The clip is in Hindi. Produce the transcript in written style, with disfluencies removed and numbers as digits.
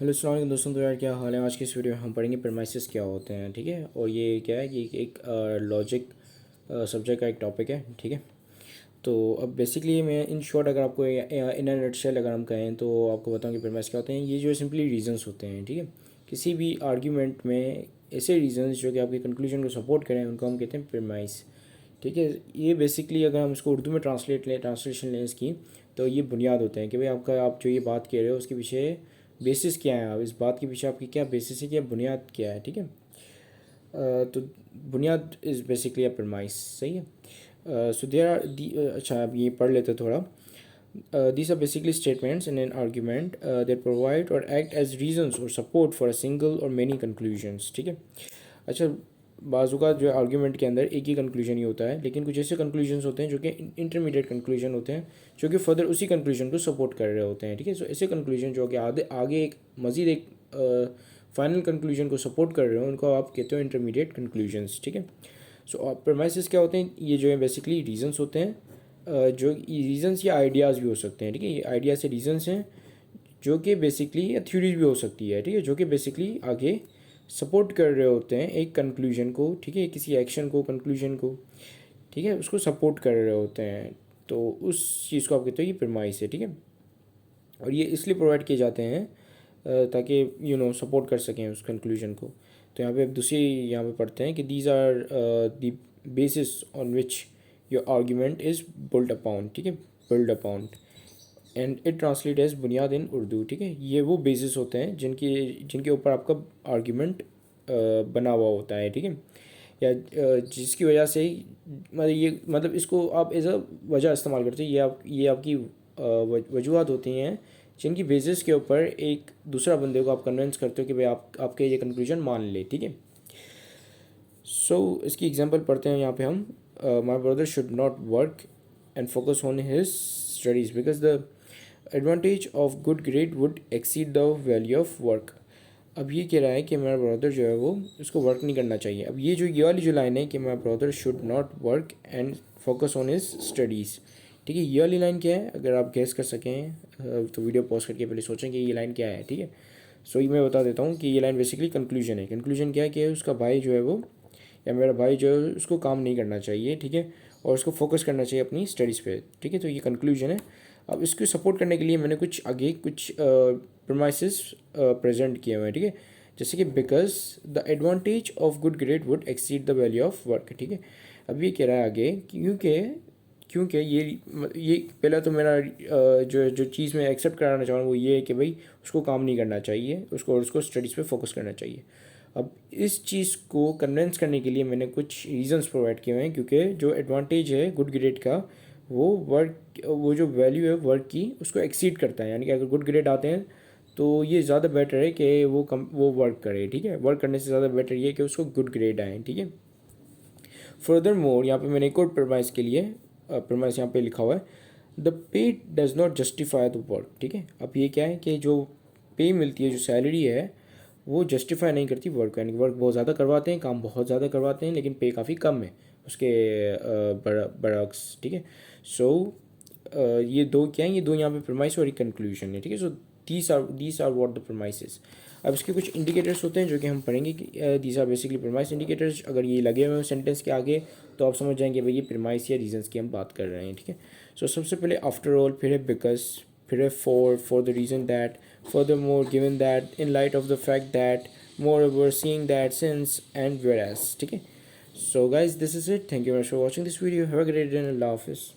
हेलो अस्सलाम वालेकुम दोस्तों। तो यार क्या हाल है। आज की इस वीडियो में हम पढ़ेंगे प्रेमाइसेस क्या होते हैं। ठीक है, और ये क्या है कि एक लॉजिक सब्जेक्ट का एक टॉपिक है। ठीक है, तो अब बेसिकली मैं इन शॉर्ट अगर आपको इन अ नटशेल अगर हम कहें तो आपको बताऊँ कि प्रेमाइस क्या होते हैं। ये जो सिंपली रीजंस होते हैं। ठीक है, किसी भी आर्ग्यूमेंट में ऐसे रीजंस जो कि आपके कंक्लूजन को सपोर्ट करें उनको हम कहते हैं प्रेमाइस। ठीक है, ये बेसिकली अगर हम इसको उर्दू में ट्रांसलेशन लें इसकी, तो ये बुनियाद होते हैं कि भाई आप जो ये बात कह रहे हो उसके पीछे बेसिस क्या है। आप इस बात के पीछे आपकी क्या बेसिस है, क्या बुनियाद क्या है। ठीक है, तो बुनियाद इज़ बेसिकली अ प्रमाइस। सही है। सो देयर आर अच्छा अब ये पढ़ लेते थोड़ा। These are basically statements in an argument that provide or act as reasons or support for a single or many conclusions. ठीक है, अच्छा बाज़ू का जो आर्ग्यूमेंट के अंदर एक ही कंक्लूजन ही होता है, लेकिन कुछ ऐसे कंक्लूजन्स होते हैं जो कि इंटरमीडिएट कंक्लूजन होते हैं जो कि फर्दर उसी कंक्लूजन को सपोर्ट कर रहे होते हैं। ठीक है, सो ऐसे कंक्लूजन जो कि आगे एक मज़ीद एक फाइनल कंक्लूजन को सपोर्ट कर रहे हो उनको आप कहते हो इंटरमीडिएट कंक्लूजन्स। ठीक है, सो प्रेमाइसेस क्या होते हैं, ये जो है बेसिकली रीजंस होते हैं। जो रीजंस या आइडियाज़ भी हो सकते हैं। ठीक है, ये आइडिया से रीजंस हैं जो कि बेसिकली या थ्योरीज भी हो सकती है। ठीक है, जो कि बेसिकली आगे सपोर्ट कर रहे होते हैं एक कंक्लूजन को। ठीक है, किसी एक्शन को, कंक्लूजन को, ठीक है, उसको सपोर्ट कर रहे होते हैं। तो उस चीज़ को आप कहते हो ये प्रेमाइस है। ठीक है, और ये इसलिए प्रोवाइड किए जाते हैं ताकि सपोर्ट कर सकें उस कंक्लूजन को। तो यहाँ पे अब दूसरी यहाँ पे पढ़ते हैं कि these are the basis on which your argument is build upon. ठीक है, build upon and it translate as बुनियाद इन उर्दू। ठीक है, ये वो बेसिस होते हैं जिनके जिनके ऊपर आपका आर्ग्यूमेंट बना हुआ होता है। ठीक है, या जिसकी वजह से मतलब ये मतलब इसको आप एज अ वजह इस्तेमाल करते हैं। ये आपकी वजूहत होती हैं जिनकी बेसिस के ऊपर एक दूसरा बंदे को आप कन्विंस करते हो कि भाई आपके ये कंक्लूजन मान ले। ठीक है, सो इसकी एग्जांपल पढ़ते हैं यहाँ पे हम। My brother should not work and focus on his studies because the advantage of good grade would exceed the value of work. अब ये कह रहा है कि मेरा ब्रदर जो है वो उसको वर्क नहीं करना चाहिए। अब ये वाली जो लाइन है कि my brother should not work and focus on his studies. ठीक है, ये वाली लाइन क्या है, अगर आप गैस कर सकें तो वीडियो पॉज करके पहले सोचें कि ये लाइन क्या है। ठीक है, सो ये मैं बता देता हूँ कि ये लाइन बेसिकली कंक्लूजन है। कंक्लूजन क्या है कि उसका भाई जो है वो, या मेरा भाई जो है उसको काम नहीं करना चाहिए। ठीक है, और उसको फोकस करना चाहिए अपनी स्टडीज़ पे। ठीक है, तो ये कंक्लूजन है। अब इसको सपोर्ट करने के लिए मैंने कुछ प्रमाइसेस प्रेजेंट किए हुए हैं। ठीक है, जैसे कि because the advantage of good grade would exceed the value of work. ठीक है, अब ये कह रहा है आगे क्योंकि क्योंकि ये पहला तो मेरा जो चीज़ मैं एक्सेप्ट कराना चाह रहा हूँ वो ये है कि भाई उसको काम नहीं करना चाहिए, उसको स्टडीज़ पे फोकस करना चाहिए। अब इस चीज़ को कन्विंस करने के लिए मैंने कुछ रीजंस प्रोवाइड किए हुए हैं, क्योंकि जो एडवांटेज है गुड ग्रेड का वो जो वैल्यू है वर्क की उसको एक्सीड करता है। यानी कि अगर गुड ग्रेड आते हैं तो ये ज़्यादा बेटर है कि वो वर्क करे। ठीक है, वर्क करने से ज़्यादा बेटर ये है कि उसको गुड ग्रेड आए। ठीक है, फर्दर मोर यहाँ पे मैंने एक और प्रमाइस के लिए प्रमाइस यहाँ पे लिखा हुआ है, the pay does not justify the work. ठीक है, अब ये क्या है कि जो पे मिलती है, जो सैलरी है, वो जस्टिफाई नहीं करती वर्क। यानी वर्क बहुत ज़्यादा करवाते हैं, काम बहुत ज़्यादा करवाते हैं, लेकिन पे काफ़ी कम है उसके बरक्स। ठीक है, सो ये दो क्या है, ये दो यहाँ पे प्रमाइस और एक कंक्लूजन है। ठीक है, so these are what the premises. अब इसके कुछ इंडिकेटर्स होते हैं जो कि हम पढ़ेंगे कि these are basically premise indicators. अगर ये लगे हुए हैं सेंटेंस के आगे तो आप समझ जाएंगे भाई ये प्रमाइस या रीजंस की हम बात कर रहे हैं। ठीक है, सो सबसे पहले आफ्टर ऑल, फिर है बिकॉज, फिर है for the reason that, furthermore, given that, in light of the fact that, moreover, seeing that, since and whereas. ठीक है, so guys this is it, thank you very much for watching this video, have a great day, अल्लाह हाफिज़।